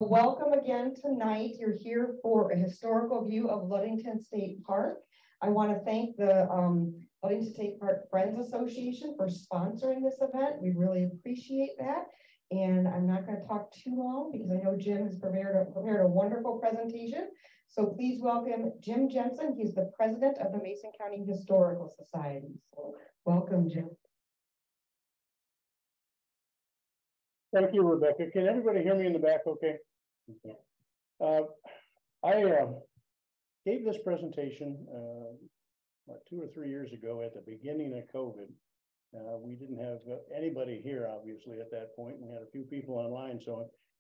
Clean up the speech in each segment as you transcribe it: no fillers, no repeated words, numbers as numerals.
Welcome again tonight. You're here for a historical view of Ludington State Park. I want to thank the Ludington State Park Friends Association for sponsoring this event. We really appreciate that. And I'm not going to talk too long because I know Jim has prepared a wonderful presentation. So please welcome Jim Jensen. He's the president of the Mason County Historical Society. So welcome, Jim. Thank you, Rebecca. Can everybody hear me in the back okay? I gave this presentation 2 or 3 years ago at the beginning of COVID. We didn't have anybody here, obviously, at that point. We had a few people online.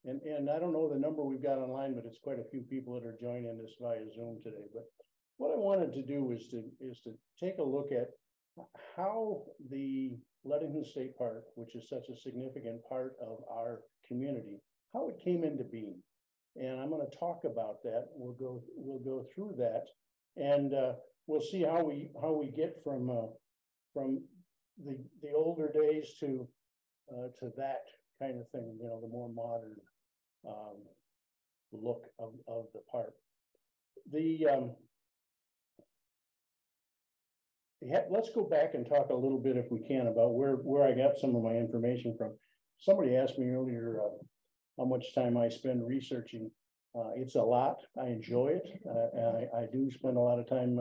And I don't know the number we've got online, but it's quite a few people that are joining us via Zoom today. But what I wanted to do is to take a look at how the Ludington State Park, which is such a significant part of our community, how it came into being. And I'm going to talk about that. We'll go through that, and we'll see how we get from the older days to that kind of thing. You know, the more modern look of the park. Let's go back and talk a little bit, if we can, about where I got some of my information from. Somebody asked me earlier how much time I spend researching. It's a lot. I enjoy it. I do spend a lot of time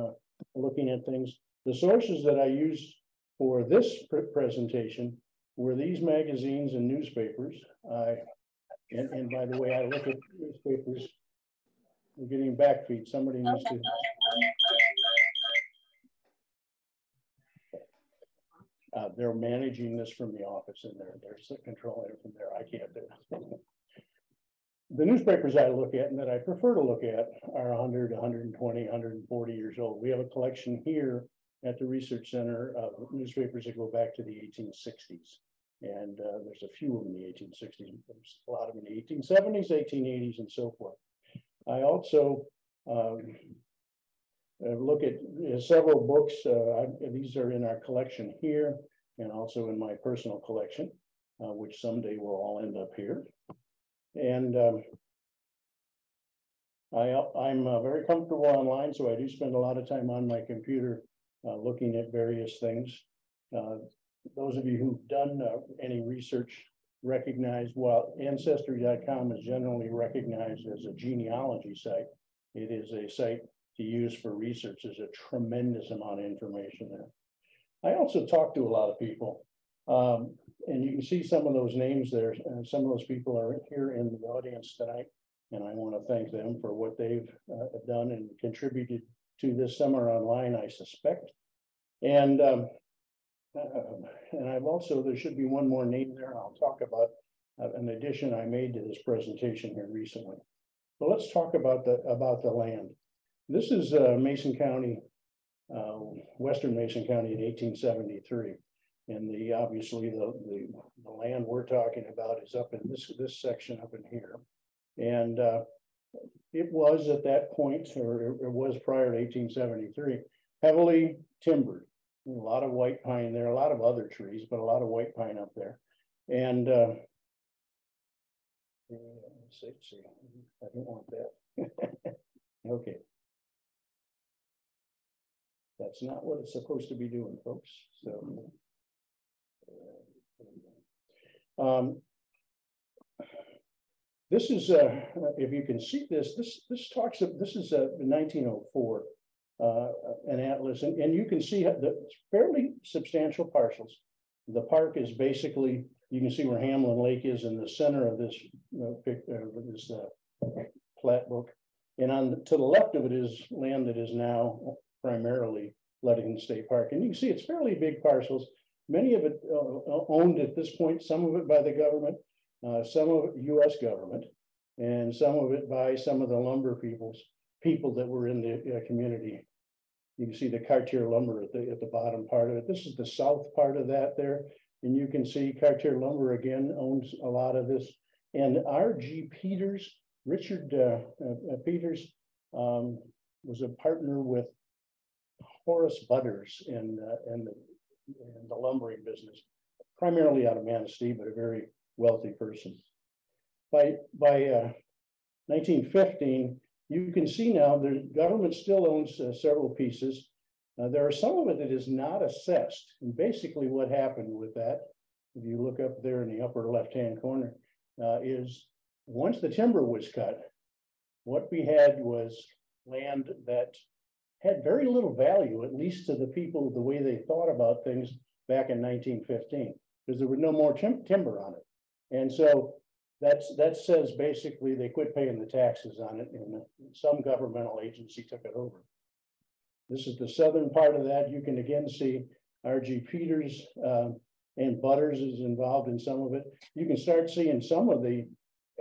looking at things. The sources that I used for this presentation were these magazines and newspapers. And by the way, I look at newspapers. We're getting backfeed. Somebody needs to. They're managing this from the office, and they're controlling it from there. I can't do it. The newspapers I look at and that I prefer to look at are 100, 120, 140 years old. We have a collection here at the Research Center of newspapers that go back to the 1860s. And there's a few of them in the 1860s. There's a lot of them in the 1870s, 1880s, and so forth. I also look at several books. These are in our collection here and also in my personal collection, which someday will all end up here. And I'm very comfortable online, so I do spend a lot of time on my computer looking at various things. Those of you who've done any research recognize, while Ancestry.com is generally recognized as a genealogy site, it is a site to use for research. There's a tremendous amount of information there. I also talk to a lot of people. And you can see some of those names there. And some of those people are here in the audience tonight. And I want to thank them for what they've done and contributed to this summer online, I suspect. And I've also, there should be one more name there. I'll talk about an addition I made to this presentation here recently. But let's talk about the land. This is Mason County, Western Mason County in 1873. And obviously the land we're talking about is up in this section up in here. And it was at that point, or it was prior to 1873, heavily timbered. A lot of white pine there, a lot of other trees, but a lot of white pine up there. And let's see, I don't want that. Okay. That's not what it's supposed to be doing, folks. So this is if you can see this talks of, this is 1904 an atlas, and you can see the fairly substantial parcels. The park is basically, you can see where Hamlin Lake is in the center of this plat book, and to the left of it is land that is now primarily Ludington State Park. And you can see it's fairly big parcels, many of it owned at this point, some of it by the government, some of it U.S. government, and some of it by some of the lumber people that were in the community. You can see the Cartier lumber at the bottom part of it. This is the south part of that there. And you can see Cartier lumber again owns a lot of this. And R.G. Peters, Richard Peters was a partner with Horace Butters in the lumbering business, primarily out of Manistee, but a very wealthy person. By 1915, you can see now the government still owns several pieces. There are some of it that is not assessed. And basically what happened with that, if you look up there in the upper left-hand corner, is once the timber was cut, what we had was land that had very little value, at least to the people, the way they thought about things back in 1915, because there was no more timber on it. And so that says basically they quit paying the taxes on it, and some governmental agency took it over. This is the southern part of that. You can again see R.G. Peters and Butters is involved in some of it. You can start seeing some of the,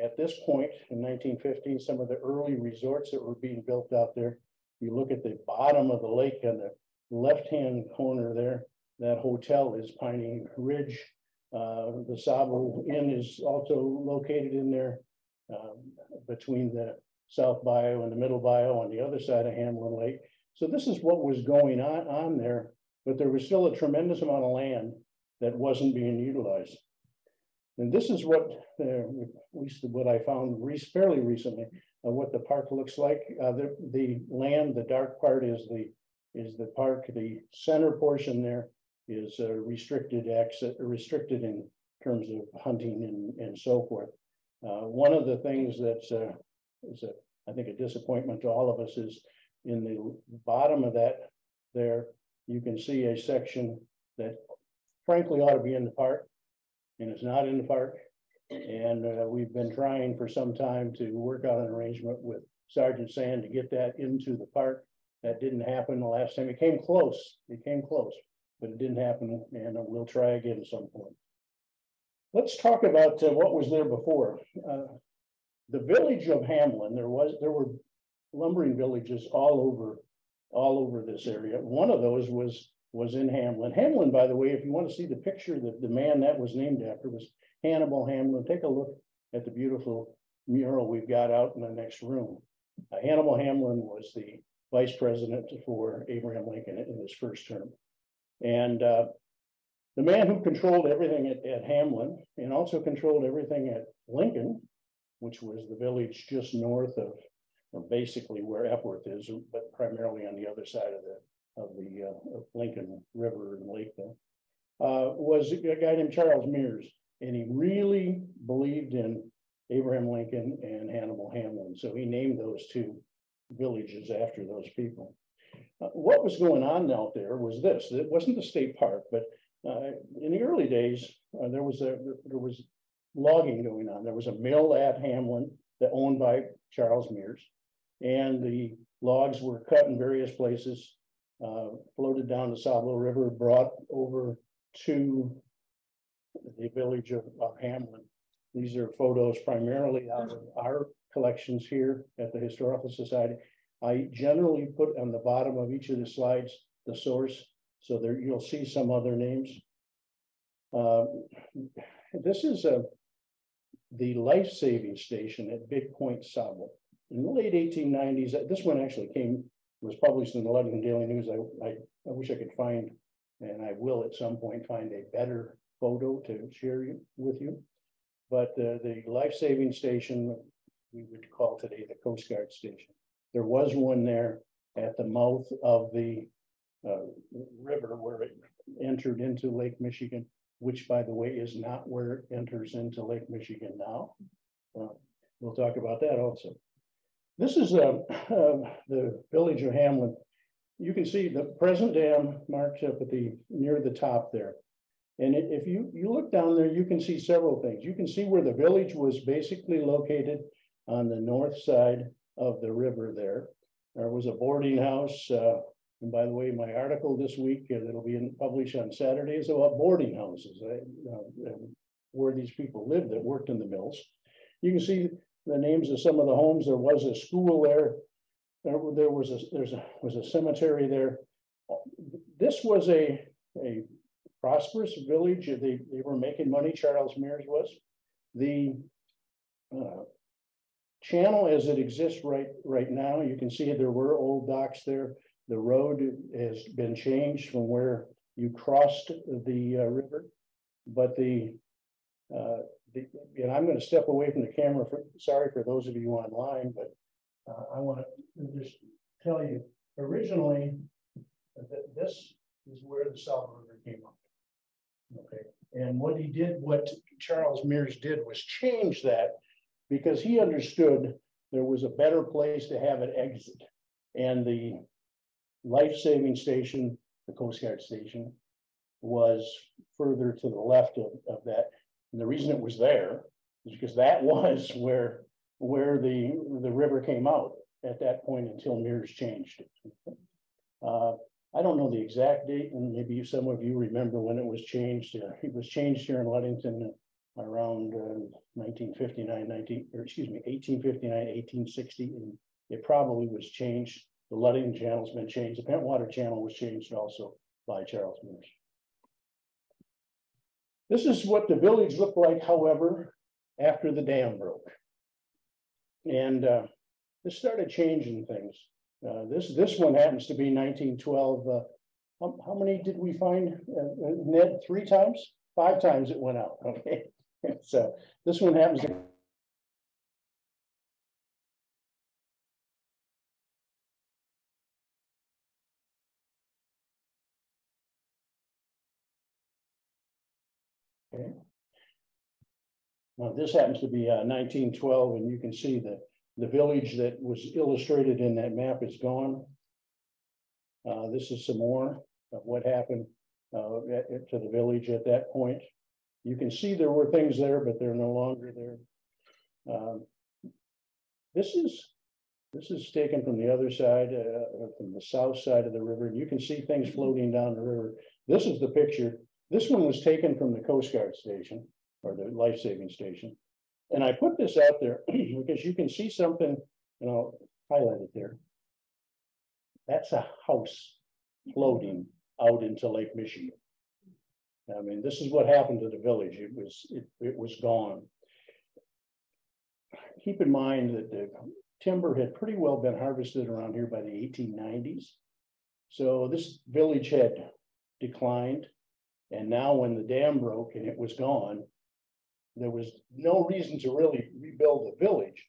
at this point in 1915, some of the early resorts that were being built out there. You look at the bottom of the lake on the left-hand corner there, that hotel is Piney Ridge. The Sabo Inn is also located in there between the South Bayou and the Middle Bayou on the other side of Hamlin Lake. So this is what was going on there, but there was still a tremendous amount of land that wasn't being utilized. And this is what, at least what I found fairly recently, what the park looks like. The land, the dark part is the park. The center portion there is restricted access, restricted in terms of hunting and so forth. One of the things that's I think a disappointment to all of us is in the bottom of that there, you can see a section that frankly ought to be in the park, and it's not in the park. And we've been trying for some time to work out an arrangement with Sergeant Sand to get that into the park. That didn't happen the last time. It came close, but it didn't happen, and we'll try again at some point. Let's talk about what was there before. The village of Hamlin, there were lumbering villages all over this area. One of those was in Hamlin. Hamlin, by the way, if you want to see the picture that the man that was named after was Hannibal Hamlin. Take a look at the beautiful mural we've got out in the next room. Hannibal Hamlin was the vice president for Abraham Lincoln in his first term. And the man who controlled everything at Hamlin and also controlled everything at Lincoln, which was the village just north of, or basically where Epworth is, but primarily on the other side of the Lincoln River and Lake there, was a guy named Charles Mears. And he really believed in Abraham Lincoln and Hannibal Hamlin. So he named those two villages after those people. What was going on out there was this. It wasn't the state park, but in the early days, there was logging going on. There was a mill at Hamlin that owned by Charles Mears, and the logs were cut in various places, floated down the Sabo River, brought over to the village of Hamlin. These are photos primarily out of our collections here at the Historical Society. I generally put on the bottom of each of the slides the source, so there you'll see some other names. This is the life-saving station at Big Point, Sabo. In the late 1890s, this one actually was published in the Ludington Daily News. I wish I could find, and I will at some point find a better photo to share with you. But the life-saving station, we would call today the Coast Guard station. There was one there at the mouth of the river where it entered into Lake Michigan, which, by the way, is not where it enters into Lake Michigan now. We'll talk about that also. This is the village of Hamlin. You can see the present dam marked up at near the top there. And if you look down there, you can see several things. You can see where the village was basically located on the north side of the river there. There was a boarding house. And by the way, my article this week, that'll be published on Saturday, is about boarding houses, where these people lived that worked in the mills. You can see the names of some of the homes. There was a school there. There was a cemetery there. This was a prosperous village. They were making money. Charles Mears was. The channel as it exists right now, you can see there were old docks there. The road has been changed from where you crossed the river, but the and I'm going to step away from the camera. Sorry for those of you online, but I want to just tell you, originally, this is where the South River came up. Okay, and what Charles Mears did was change that because he understood there was a better place to have it exit. And the life-saving station, the Coast Guard station, was further to the left of that. And the reason it was there is because that was where the river came out at that point until Mears changed it. I don't know the exact date, and maybe some of you remember when it was changed. It was changed here in Ludington around 1859, 1860, and it probably was changed. The Ludington Channel's been changed. The Pentwater Channel was changed also by Charles Mears. This is what the village looked like, however, after the dam broke. And this started changing things. This one happens to be 1912. How many did we find, Ned? 3 times? 5 times it went out, okay? So this one happens to okay. Now this happens to be 1912, and you can see the village that was illustrated in that map is gone. This is some more of what happened to the village at that point. You can see there were things there, but they're no longer there. This is taken from the other side, from the south side of the river, and you can see things floating down the river. This is the picture. This one was taken from the Coast Guard station, or the life-saving station. And I put this out there because you can see something, and I'll highlight it there. That's a house floating out into Lake Michigan. I mean, this is what happened to the village. It was gone. Keep in mind that the timber had pretty well been harvested around here by the 1890s. So this village had declined. And now when the dam broke and it was gone, there was no reason to really rebuild the village.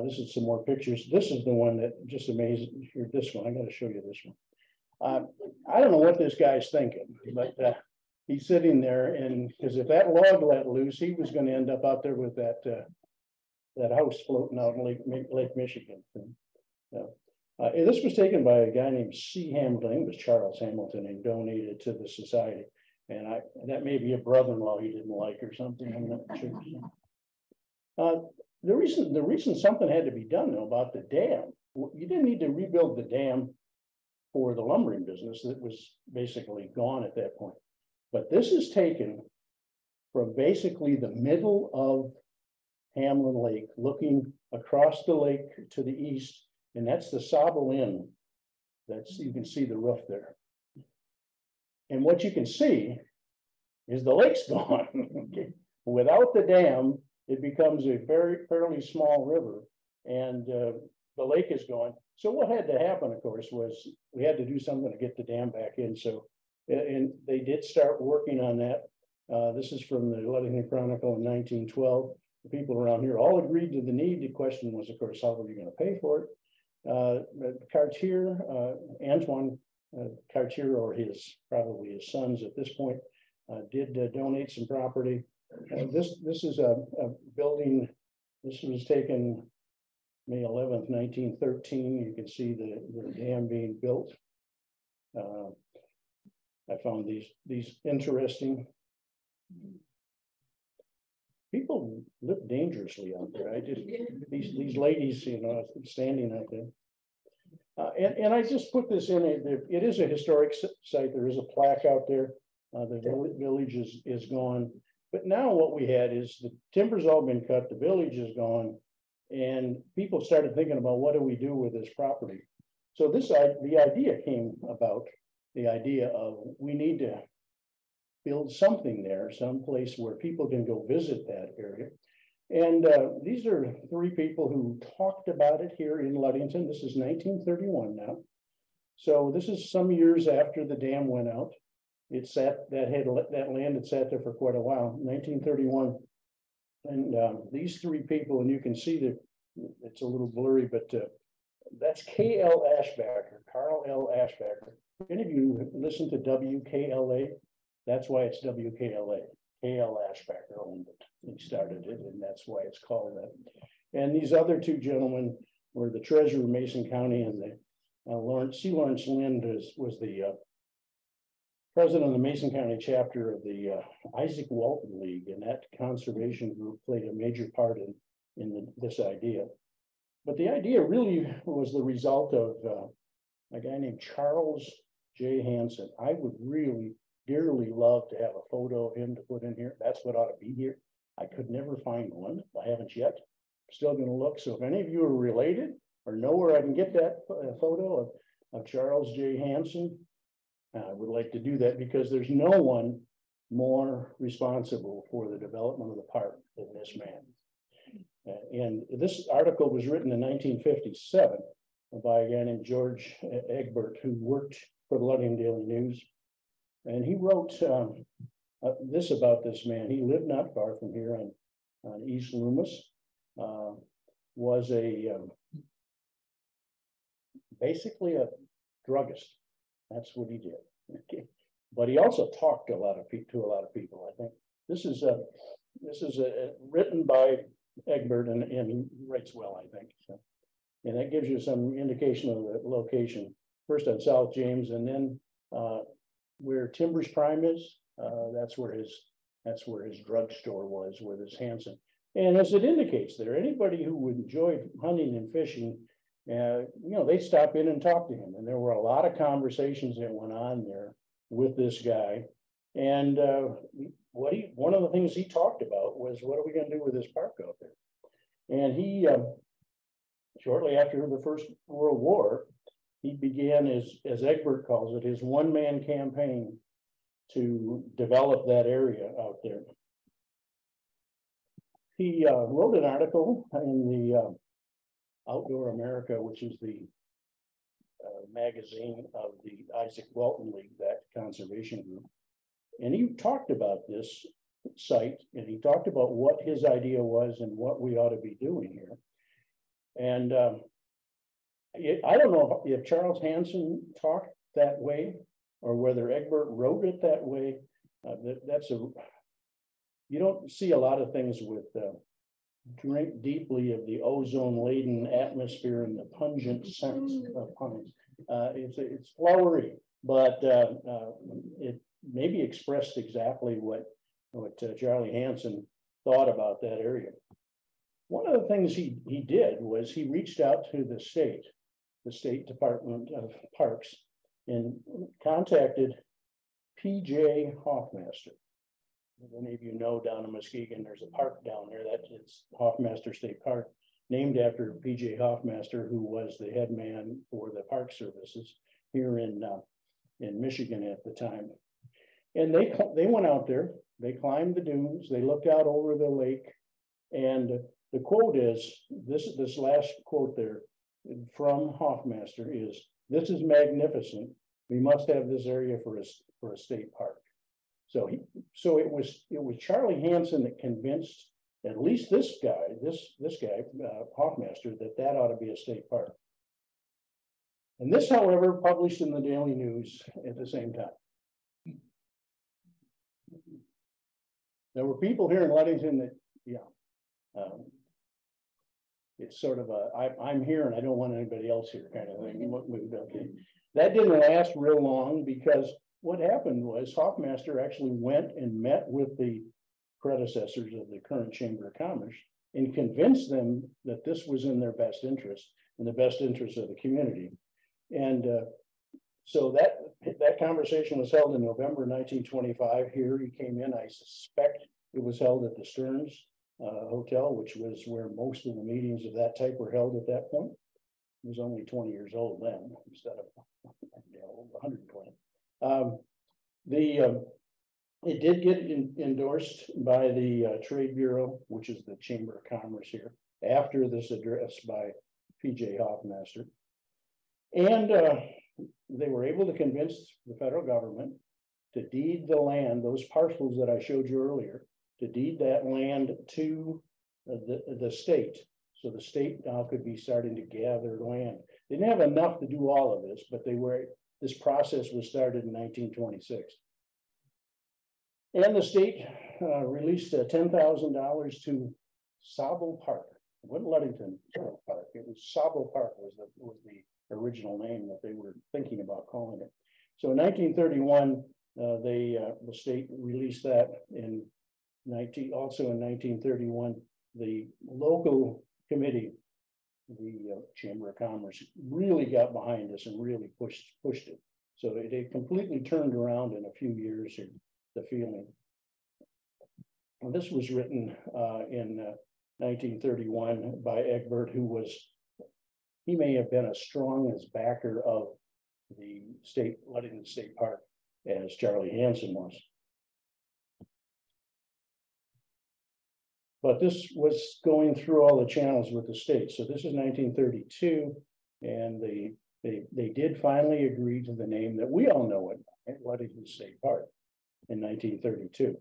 This is some more pictures. This is the one that just amazes me. Here, this one, I got to show you this one. I don't know what this guy's thinking, but he's sitting there, and because if that log let loose, he was going to end up out there with that house floating out in Lake Michigan. And this was taken by a guy named C. Hamilton. I think it was Charles Hamilton, and donated to the society. And that may be a brother-in-law he didn't like or something. I'm not sure. The reason something had to be done though about the dam, you didn't need to rebuild the dam for the lumbering business that was basically gone at that point. But this is taken from basically the middle of Hamlin Lake, looking across the lake to the east, and that's the Sobel Inn. You can see the roof there. And what you can see is the lake's gone. Okay. Without the dam, it becomes a fairly small river, and the lake is gone. So what had to happen, of course, was we had to do something to get the dam back in. So, and they did start working on that. This is from the Ludington Chronicle in 1912. The people around here all agreed to the need. The question was, of course, how were you going to pay for it? Cartier, Antoine Cartier, or probably his sons at this point, did donate some property. This is a building. This was taken May 11th, 1913. You can see the dam being built. I found these interesting. People live dangerously out there. These ladies, standing out there. And I just put this in. It is a historic site. There is a plaque out there. The village is gone. But now what we had is the timber's all been cut. The village is gone. And people started thinking about, what do we do with this property? So the idea came about, the idea of, we need to build something there, someplace where people can go visit that area. And these are 3 people who talked about it here in Ludington. This is 1931 now. So this is some years after the dam went out. That land had sat there for quite a while. 1931, And these three people, and you can see that it's a little blurry, but that's K.L. Ashbacker, Carl L. Ashbacker. If any of you listen to WKLA, that's why it's WKLA. K.L. Ashbacker owned it. He started it, and that's why it's called that. And these other two gentlemen were the treasurer of Mason County, and the Lawrence Lind was the president of the Mason County chapter of the Isaac Walton League, and that conservation group played a major part in this idea. But the idea really was the result of a guy named Charles J. Hansen. I would really dearly love to have a photo of him to put in here. That's what ought to be here. I could never find one. I haven't yet. Still going to look. So if any of you are related or know where I can get that photo of Charles J. Hansen, I would like to do that, because there's no one more responsible for the development of the park than this man. And this article was written in 1957 by a guy named George Egbert, who worked for the Ludington Daily News. And he wrote this about this man. He lived not far from here on East Loomis, was basically a druggist. That's what he did. Okay. But he also talked to a lot of people. I think this is written by Egbert, and he writes well, I think. So, and that gives you some indication of the location. First on South James, and then where Timbers Prime is, that's where his drugstore was with his Hansen. And as it indicates there, anybody who would enjoy hunting and fishing, they'd stop in and talk to him. And there were a lot of conversations that went on there with this guy. And one of the things he talked about was, what are we going to do with this park out there? And he, shortly after the First World War, he began, as Egbert calls it, his one-man campaign to develop that area out there. He wrote an article in the Outdoor America, which is the magazine of the Isaac Walton League, that conservation group. And he talked about this site, and he talked about what his idea was and what we ought to be doing here. And I don't know if Charles Hansen talked that way or whether Egbert wrote it that way. You don't see a lot of things with drink deeply of the ozone-laden atmosphere and the pungent scents of pines. It's flowery, but it maybe expressed exactly what Charlie Hansen thought about that area. One of the things he did was he reached out to the State Department of Parks, and contacted P.J. Hoffmaster. Many of you know, down in Muskegon, there's a park down there it's Hoffmaster State Park, named after P.J. Hoffmaster, who was the head man for the Park Services here in Michigan at the time. And they went out there, they climbed the dunes, they looked out over the lake, and the quote is, this last quote there from Hoffmaster is, "This is magnificent. We must have this area for a state park." So it was Charlie Hansen that convinced at least this guy, Hoffmaster, that ought to be a state park. And this, however, published in the Daily News at the same time. There were people here in Ludington that, it's sort of I'm here and I don't want anybody else here kind of thing. Okay. That didn't last real long, because what happened was Hoffmaster actually went and met with the predecessors of the current Chamber of Commerce and convinced them that this was in their best interest and the best interest of the community. And so that conversation was held in November 1925 here. He came in, I suspect it was held at the Stearns Hotel, which was where most of the meetings of that type were held at that point. He was only 20 years old then, instead of 120. It did get endorsed by the Trade Bureau, which is the Chamber of Commerce here, after this address by P.J. Hoffmaster. And they were able to convince the federal government to deed the land, those parcels that I showed you earlier, to deed that land to the state. So the state now could be starting to gather land. They didn't have enough to do all of this, but this process was started in 1926. And the state released $10,000 to Sable Park. It wasn't Ludington Park. It was Sable Park was the original name that they were thinking about calling it. So in 1931, the state released that. Also in 1931, the local committee, the Chamber of Commerce, really got behind this and really pushed it. So it completely turned around in a few years, the feeling. And this was written in 1931 by Egbert, he may have been as strong as backer of the Ludington State Park as Charlie Hansen was. But this was going through all the channels with the state. So this is 1932, and they did finally agree to the name that we all know it, right? Ludington State Park, in 1932.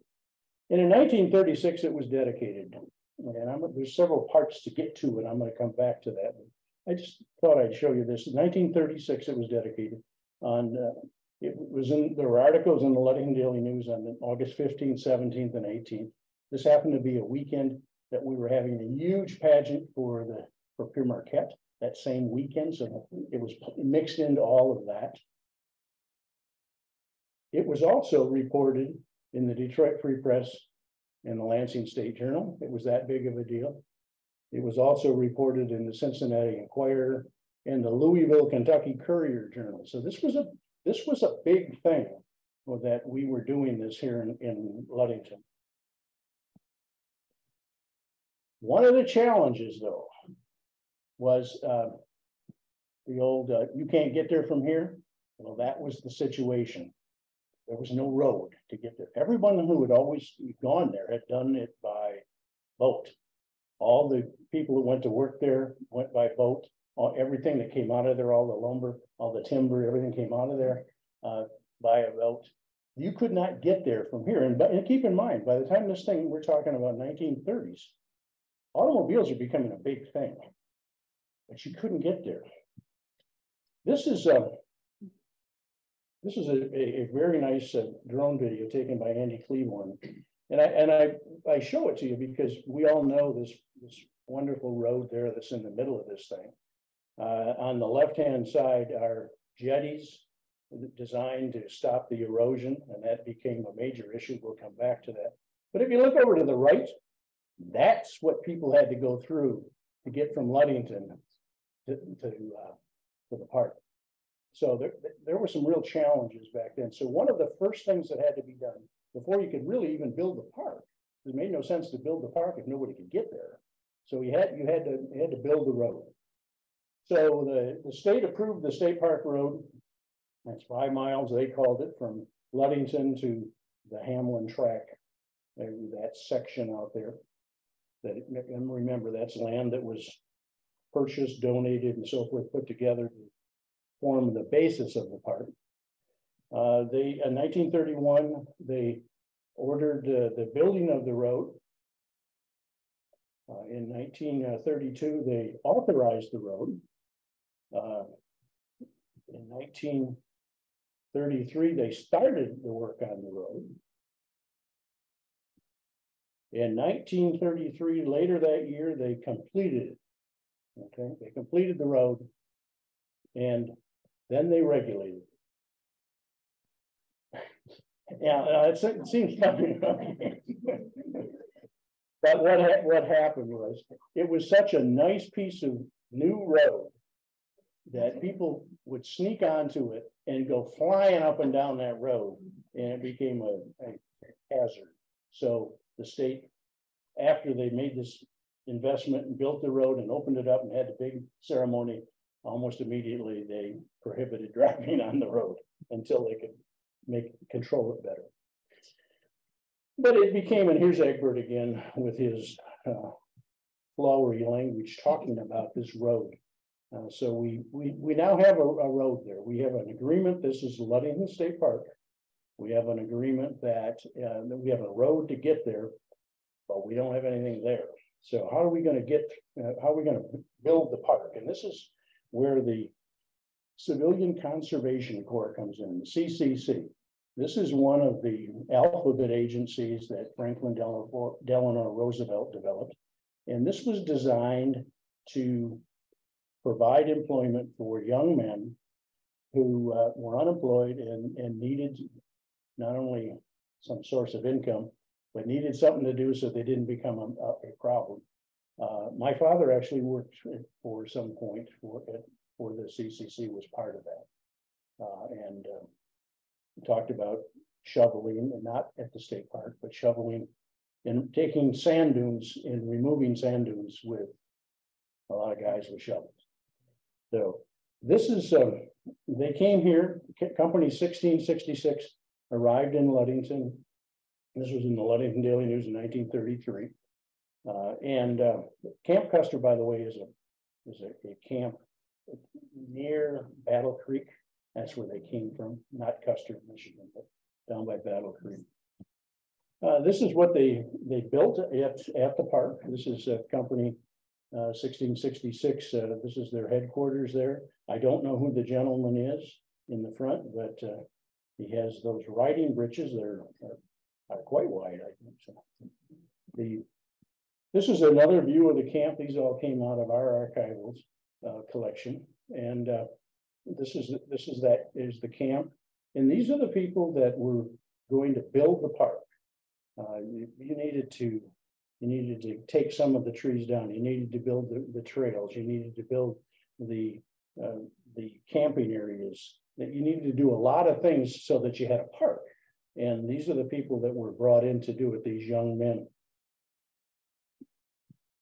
And in 1936, it was dedicated. And there's several parts to get to it. I'm going to come back to that. I just thought I'd show you this. In 1936, it was dedicated. There were articles in the Ludington Daily News on August 15th, 17th, and 18th. This happened to be a weekend that we were having a huge pageant for Pere Marquette that same weekend. So it was mixed into all of that. It was also reported in the Detroit Free Press and the Lansing State Journal. It was that big of a deal. It was also reported in the Cincinnati Enquirer and the Louisville, Kentucky Courier Journal. So this was a big thing that we were doing this here in Ludington. One of the challenges, though, was the old, you can't get there from here. Well, that was the situation. There was no road to get there. Everyone who had always gone there had done it by boat. All the people who went to work there went by boat. Everything that came out of there, all the lumber, all the timber, everything came out of there by a boat. You could not get there from here. And keep in mind, by the time this thing, we're talking about 1930s, automobiles are becoming a big thing, but you couldn't get there. This is a very nice drone video taken by Andy Cleveland. And I show it to you because we all know this wonderful road there that's in the middle of this thing. On the left-hand side are jetties designed to stop the erosion, and that became a major issue. We'll come back to that. But if you look over to the right, that's what people had to go through to get from Ludington to the park. So there were some real challenges back then. So one of the first things that had to be done before you could really even build the park, it made no sense to build the park if nobody could get there. So you had to build the road. So the state approved the State Park Road. That's 5 miles, they called it, from Ludington to the Hamlin track. That section out there. And remember, that's land that was purchased, donated, and so forth, put together to form the basis of the park. In 1931, they ordered the building of the road. In 1932, they authorized the road. In 1933, they started the work on the road. In 1933, later that year, they completed it. Okay, they completed the road, and then they regulated it. Yeah, it seems funny. But what happened was, it was such a nice piece of new road that people would sneak onto it and go flying up and down that road, and it became a hazard. So the state, after they made this investment and built the road and opened it up and had a big ceremony, almost immediately they prohibited driving on the road until they could control it better. But it became, and here's Egbert again with his flowery language talking about this road. So we now have a road there. We have an agreement. This is Ludington State Park. We have an agreement that we have a road to get there. but we don't have anything there. So how are we going to get, how are we going to build the park? And this is where the Civilian Conservation Corps comes in, the CCC. This is one of the alphabet agencies that Franklin Delano Roosevelt developed. And this was designed to provide employment for young men who were unemployed and needed not only some source of income, but needed something to do so they didn't become a problem. My father actually worked for some point for the CCC, was part of that. And talked about shoveling, and not at the state park, but shoveling and taking sand dunes and removing sand dunes with a lot of guys with shovels. So this is, they came here, company 1666 arrived in Ludington. This was in the Ludington Daily News in 1933. Camp Custer, by the way, is a camp near Battle Creek. That's where they came from, not Custer, Michigan, but down by Battle Creek. This is what they built at the park. This is a company 1666. This is their headquarters there. I don't know who the gentleman is in the front, but he has those riding breeches. They're are quite wide, I think. So this is another view of the camp. These all came out of our archival collection, and this is the camp, and these are the people that were going to build the park. You needed to take some of the trees down. You needed to build the trails. You needed to build the camping areas. That you needed to do a lot of things so that you had a park. And these are the people that were brought in to do it, these young men.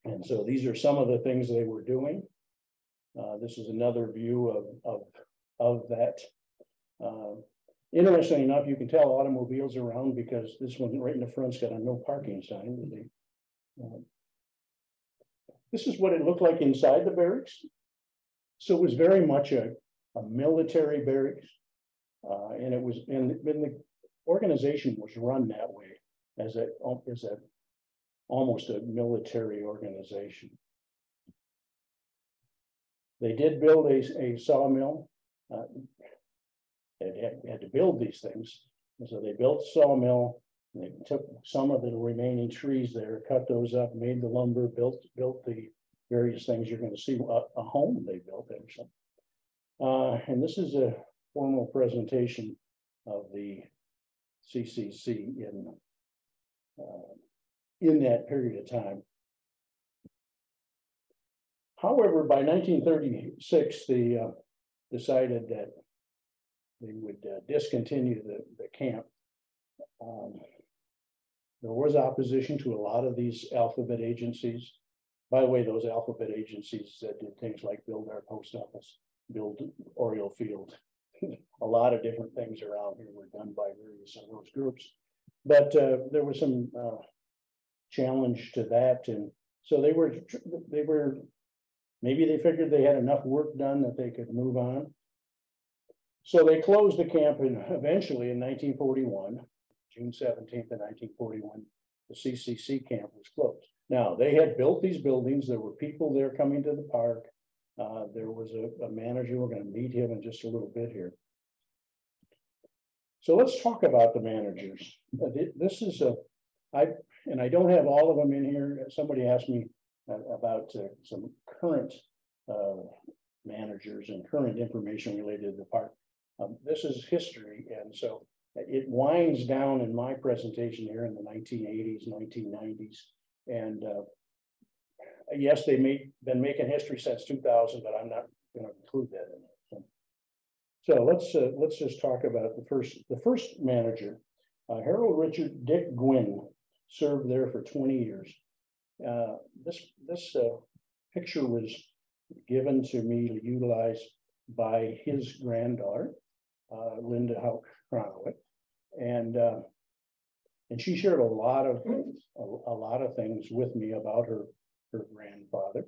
And so these are some of the things they were doing. This is another view of that. Interestingly enough, you can tell automobiles around because this one right in the front's got a no parking sign. This is what it looked like inside the barracks. So it was very much a military barracks, and it was, and the organization was run that way as almost a military organization. They did build a sawmill. They had to build these things, and so they built a sawmill. They took some of the remaining trees there, cut those up, made the lumber, built the various things. You're going to see a home they built there. And this is a formal presentation of the CCC in that period of time. However, by 1936, they decided that they would discontinue the camp. There was opposition to a lot of these alphabet agencies. By the way, those alphabet agencies that did things like build our post office, build Oriole Field. A lot of different things around here were done by various of those groups. But there was some challenge to that. And so they were, maybe they figured they had enough work done that they could move on. So they closed the camp, and eventually in 1941, June 17th of 1941, the CCC camp was closed. Now, they had built these buildings. There were people there coming to the park. There was a manager. We're going to meet him in just a little bit here. So let's talk about the managers. This is and I don't have all of them in here. Somebody asked me about some current managers and current information related to the park. This is history, and so it winds down in my presentation here in the 1980s, 1990s. And yes, they've been making history since 2000, but I'm not going to include that in it. So let's just talk about the first manager, Harold Richard Dick Gwynn, served there for 20 years. This picture was given to me to utilize by his granddaughter, Linda Houck Cronowit, and she shared a lot of things with me about her grandfather.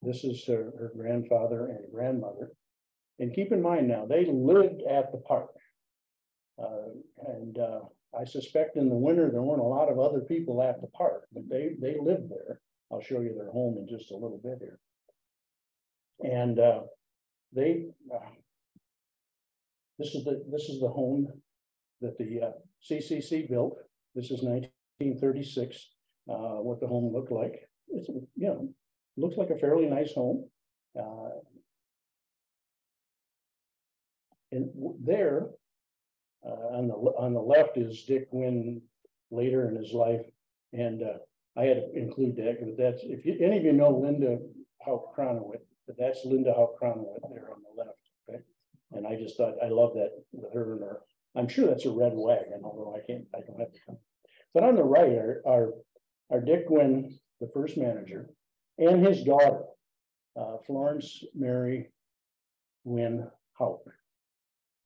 This is her grandfather and grandmother. And keep in mind now, they lived at the park. I suspect in the winter, there weren't a lot of other people at the park, but they lived there. I'll show you their home in just a little bit here. And this is the home that the CCC built. This is 1936. What the home looked like. It's, looks like a fairly nice home. And there, on the left is Dick Wynn later in his life, and I had to include that because that's, if any of you know Linda Houck Cronowit, that's Linda Houck Cronowit there on the left. Okay, and I just thought I love that with her and her. I'm sure that's a red wagon, although I don't have to come. But on the right are Dick Wynn, the first manager, and his daughter, Florence Mary Wynn Houck.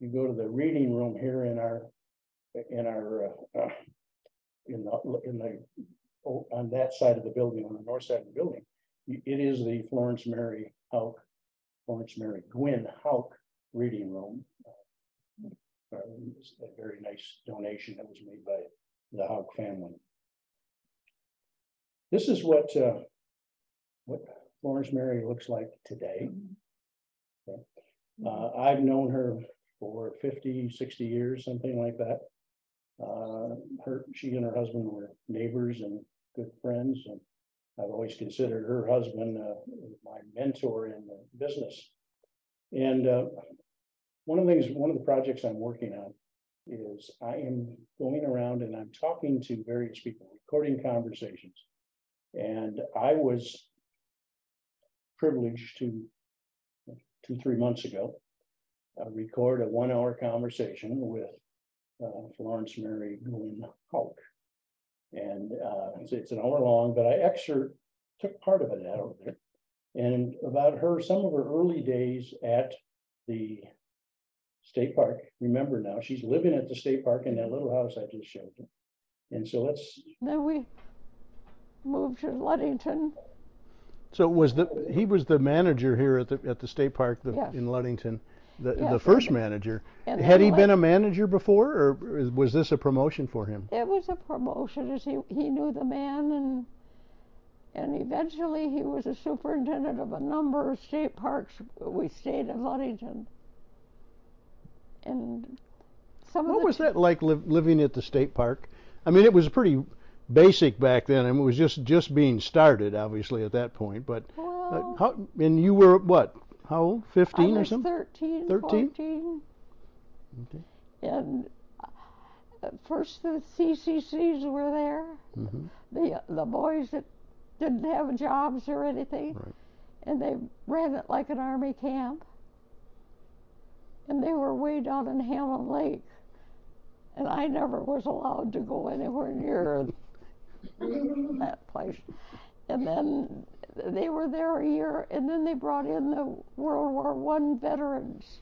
You go to the reading room here on that side of the building, on the north side of the building. It is the Florence Mary Gwynn Houck reading room. A very nice donation that was made by the Houck family. This is what Florence Mary looks like today. Okay. I've known her for 50, 60 years, something like that. She and her husband were neighbors and good friends, and I've always considered her husband my mentor in the business. And one of the projects I'm working on is I am going around and I'm talking to various people, recording conversations. And I was privileged to 2-3 months ago record a 1-hour conversation with Florence Mary Gwynn Houck. And it's an hour long, but I took part of it out of there. And about some of her early days at the state park. Remember now, she's living at the state park in that little house I just showed you. And so then we moved to Ludington. So he was the manager here at the state park yes. in Ludington, the yes, first manager. Had he been a manager before, or was this a promotion for him? It was a promotion, as he knew the man, and eventually he was a superintendent of a number of state parks. We stayed in Ludington, and what was that like living at the state park? I mean, it was pretty basic back then. I mean, it was just being started, obviously, at that point. But and you were what? How old? 15 or something? 13, 14. Okay. And first the CCCs were there. Mm-hmm. The boys that didn't have jobs or anything, right. And they ran it like an army camp. And they were way down in Hamlin Lake, and I never was allowed to go anywhere near that place. And then they were there a year, and then they brought in the World War I veterans,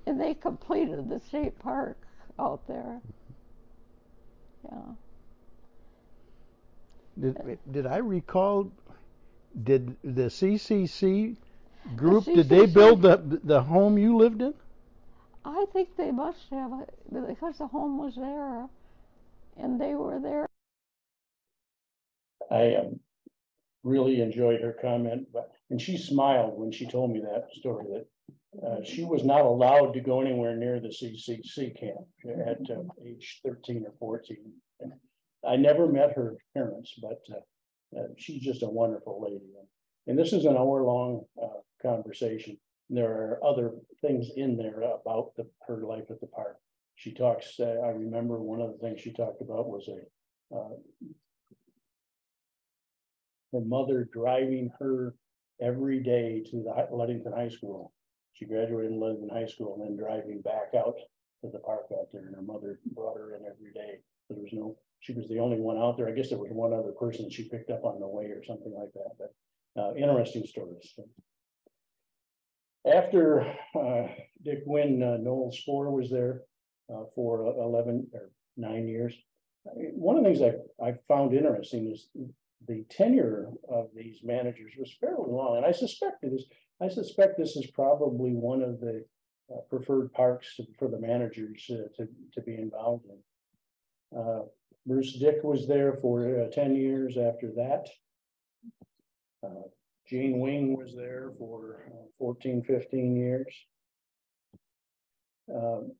and they completed the state park out there. Yeah. Did I recall? Did the CCC group? Did they build the home you lived in? I think they must have, because the home was there, and they were there. I really enjoyed her comment, and she smiled when she told me that story, that she was not allowed to go anywhere near the CCC camp at age 13 or 14. And I never met her parents, but she's just a wonderful lady. And this is an hour-long conversation. There are other things in there about her life at the park. She talks, I remember one of the things she talked about was her mother driving her every day to the Ludington High School. She graduated in Ludington High School and then driving back out to the park out there, and her mother brought her in every day. She was the only one out there. I guess there was one other person she picked up on the way or something like that, but interesting stories. After Dick Wynn, Noel Spohr was there for 11 or 9 years. One of the things I found interesting is the tenure of these managers was fairly long, and I suspect this is probably one of the preferred parks for the managers to be involved in. Bruce Dick was there for 10 years after that. Gene Wing was there for 14, 15 years.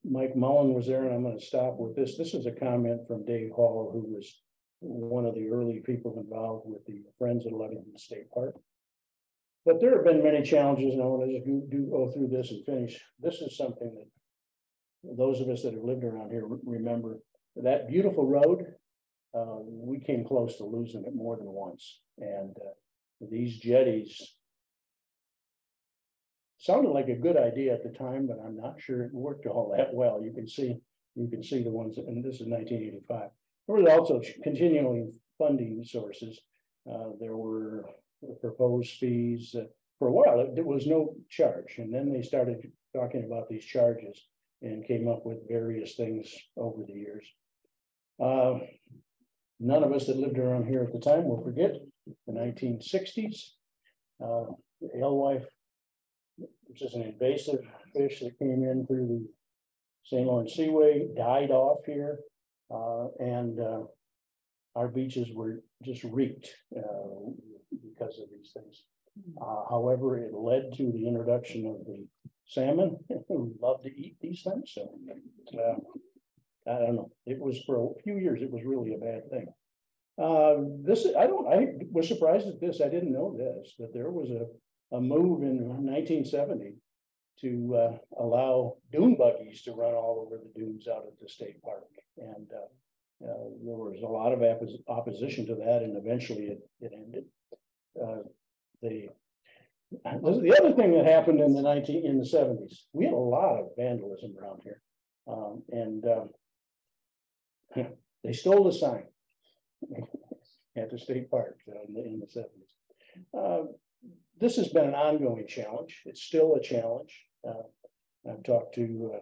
Mike Mullen was there, and I'm going to stop with this. This is a comment from Dave Hall, who was one of the early people involved with the Friends of Ludington State Park. But there have been many challenges, and I want to do go through this and finish. This is something that those of us that have lived around here remember. That beautiful road, we came close to losing it more than once. And these jetties sounded like a good idea at the time, but I'm not sure it worked all that well. You can see the ones, and this is 1985. There was also continuing funding sources. There were proposed fees. For a while, there was no charge, and then they started talking about these charges and came up with various things over the years. None of us that lived around here at the time will forget the 1960s. The alewife, which is an invasive fish that came in through the St. Lawrence Seaway, died off here, and our beaches were just reeked because of these things. However, it led to the introduction of the salmon, who love to eat these things. So I don't know. It was for a few years. It was really a bad thing. I was surprised at this. I didn't know this, but there was a move in 1970 to allow dune buggies to run all over the dunes out at the state park, and there was a lot of opposition to that, and eventually it ended. The other thing that happened in the 70s, we had a lot of vandalism around here, and they stole the sign at the state park in the 70s. This has been an ongoing challenge. It's still a challenge. I've talked to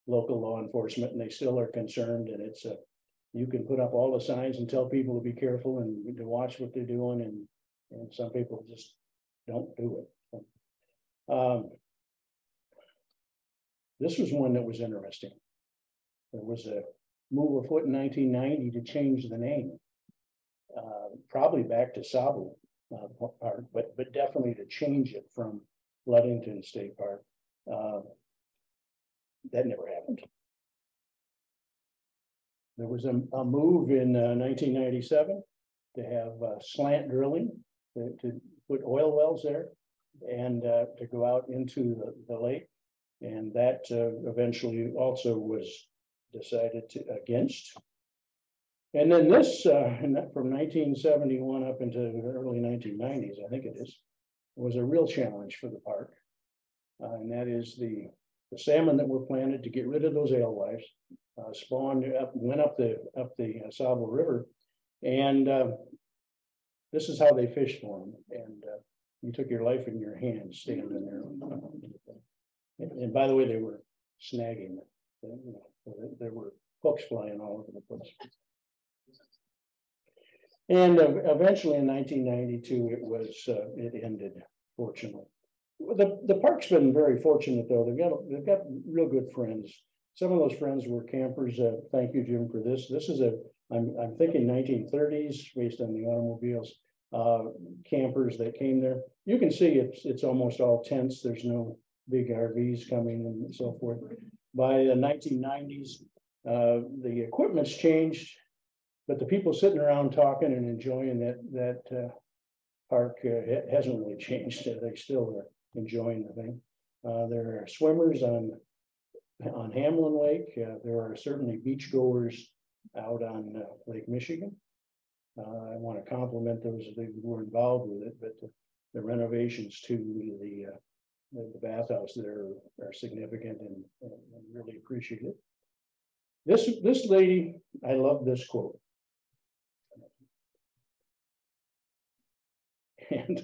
local law enforcement, and they still are concerned. And it's you can put up all the signs and tell people to be careful and to watch what they're doing, and some people just don't do it. This was one that was interesting. There was a move afoot in 1990 to change the name, probably back to Sabu Park, but definitely to change it from Ludington State Park. That never happened. There was a move in 1997 to have slant drilling to put oil wells there and to go out into the lake, and that eventually also was decided against. And then this, from 1971 up into the early 1990s, I think it is, was a real challenge for the park, and that is the salmon that were planted to get rid of those alewives spawned up, went up the Sabu River, and this is how they fished for them. And you took your life in your hands standing there. And by the way, they were snagging it. There were hooks flying all over the place. And eventually in 1992, it ended, fortunately. The park's been very fortunate, though. They've got real good friends. Some of those friends were campers. Thank you, Jim, for this. This is I'm thinking 1930s, based on the automobiles, campers that came there. You can see it's almost all tents. There's no big RVs coming and so forth. By the 1990s, the equipment's changed, but the people sitting around talking and enjoying that park hasn't really changed. They still are enjoying the thing. There are swimmers on Hamlin Lake. There are certainly beachgoers out on Lake Michigan. I want to compliment those who were involved with it, but the renovations to the bathhouse there are significant and really appreciate it. This lady, I love this quote. And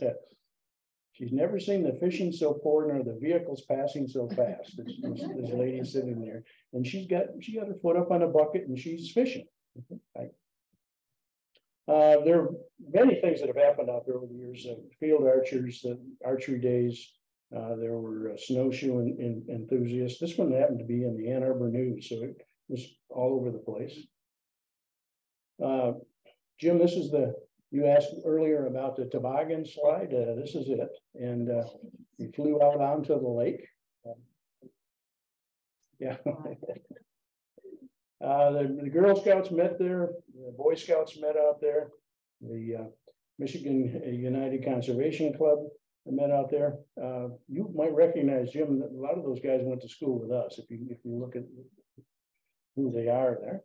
she's never seen the fishing so poor nor the vehicles passing so fast. This lady sitting there, and she got her foot up on a bucket and she's fishing. There are many things that have happened out there over the years. Field archers, archery days. There were snowshoe enthusiasts. This one happened to be in the Ann Arbor News, so was all over the place. Jim, this is you asked earlier about the toboggan slide. This is it. And we flew out onto the lake. Yeah. The Girl Scouts met there. The Boy Scouts met out there. The Michigan United Conservation Club met out there. You might recognize, Jim, that a lot of those guys went to school with us. If you look at who they are there.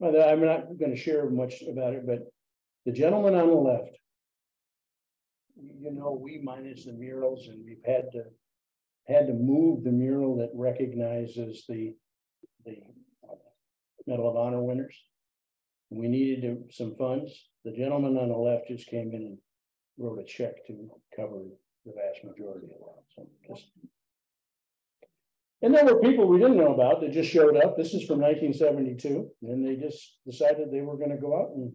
I'm not going to share much about it, but the gentleman on the left, we manage the murals, and we've had to move the mural that recognizes the Medal of Honor winners. We needed some funds. The gentleman on the left just came in and wrote a check to cover the vast majority of that. So and there were people we didn't know about that just showed up. This is from 1972, and they just decided they were going to go out and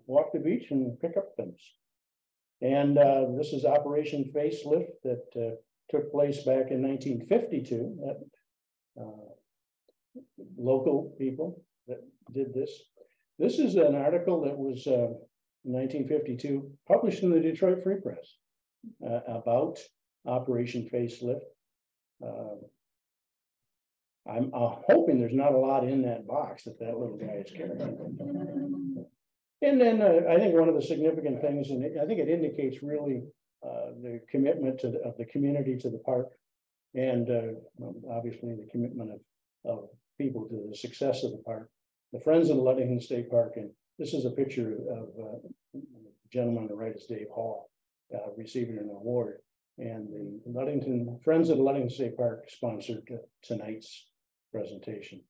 walk the beach and pick up things. And this is Operation Facelift that took place back in 1952. Local people that did this. This is an article that was in 1952 published in the Detroit Free Press about Operation Facelift. I'm hoping there's not a lot in that box that little guy is carrying. And then I think one of the significant things, and I think it indicates really the commitment of the community to the park, and obviously the commitment of people to the success of the park. The Friends of the Ludington State Park, and this is a picture of the gentleman on the right is Dave Hall receiving an award. And the Friends of the Ludington State Park sponsored tonight's presentation.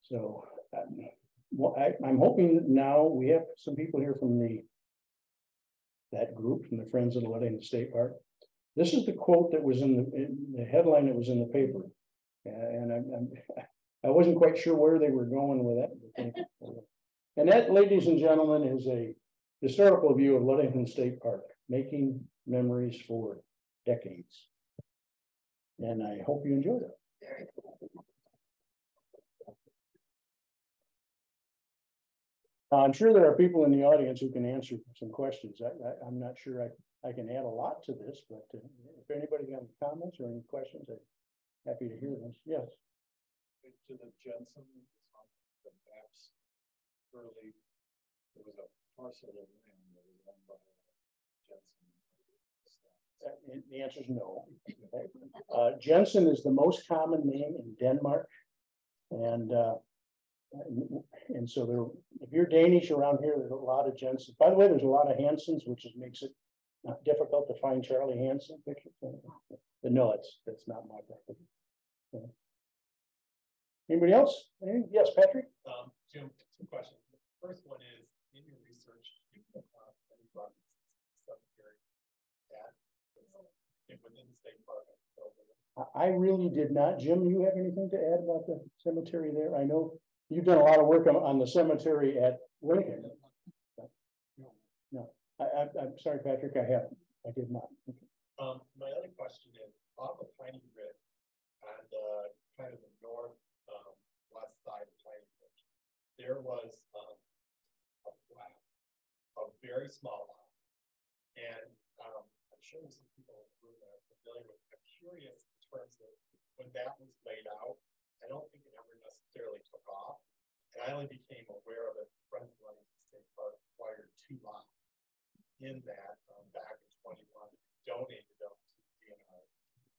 So I'm hoping that now we have some people here from that group, from the Friends of the Ludington State Park. This is the quote that was in the headline that was in the paper. And I wasn't quite sure where they were going with that. And that, ladies and gentlemen, is a historical view of Ludington State Park, making memories for decades. And I hope you enjoyed it. I'm sure there are people in the audience who can answer some questions. I'm not sure I can add a lot to this, but if anybody got any comments or any questions, I'm happy to hear this. Yes. To the Jensen, the maps early, there was a parcel of land that was owned by Jensen. The answer is no. Jensen is the most common name in Denmark, and so there. If you're Danish around here, there's a lot of Jensen. By the way, there's a lot of Hansons, which makes it not difficult to find Charlie Hansen pictures. But no, that's not my property. Anybody else? Yes, Patrick. Jim, two questions. The first one is, in your research, you come across any cemetery within the state park. I really did not. Jim, you have anything to add about the cemetery there? I know you've done a lot of work on the cemetery at Lincoln. No, I'm sorry, Patrick. I did not. Okay. My other question is, on the Piney Ridge, on the kind of the north west side of Piney Ridge, there was a flat, a very small lot, and I'm sure some people in the room are familiar with. I'm curious in terms of when that was laid out. I don't think it ever necessarily took off, and I only became aware of it. Friends of Ludington State Park acquired 2 lots in that back in 21, donated them to the DNR.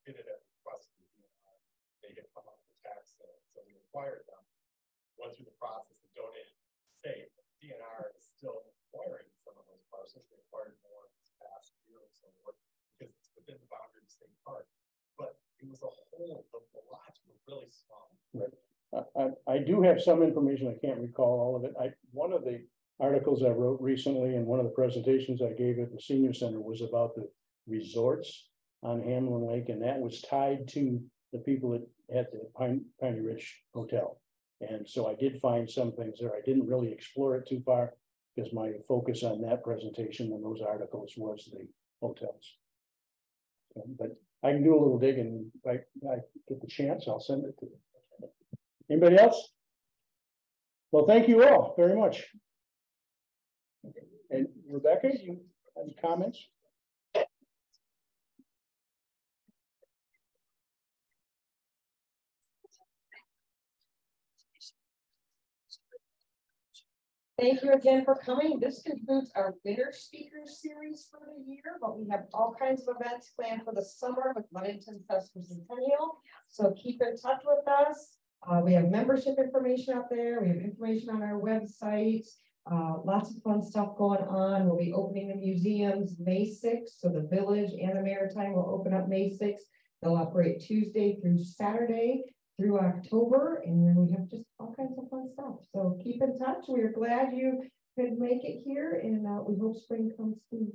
Did it at the request of the DNR. They had come up with tax sales, so we acquired them. Went through the process of donating to the state. The DNR is still acquiring some of those parcels. They acquired more this past year or so because it's within the boundary of the state park. But it was a whole, the lots were really small. Right. I do have some information. I can't recall all of it. One of the articles I wrote recently and one of the presentations I gave at the senior center was about the resorts on Hamlin Lake, and that was tied to the people that had the Piney Ridge Hotel. And so I did find some things there. I didn't really explore it too far because my focus on that presentation and those articles was the hotels. But I can do a little digging. If I get the chance, I'll send it to you. Anybody else? Well, thank you all very much. And Rebecca, you have any comments? Thank you again for coming. This concludes our winter speakers series for the year, but we have all kinds of events planned for the summer with Ludington Festival Centennial. So keep in touch with us. We have membership information out there. We have information on our website. Lots of fun stuff going on. We'll be opening the museums May 6th. So the Village and the Maritime will open up May 6th. They'll operate Tuesday through Saturday through October, and then we have just all kinds of fun stuff. So keep in touch. We are glad you could make it here, and we hope spring comes soon.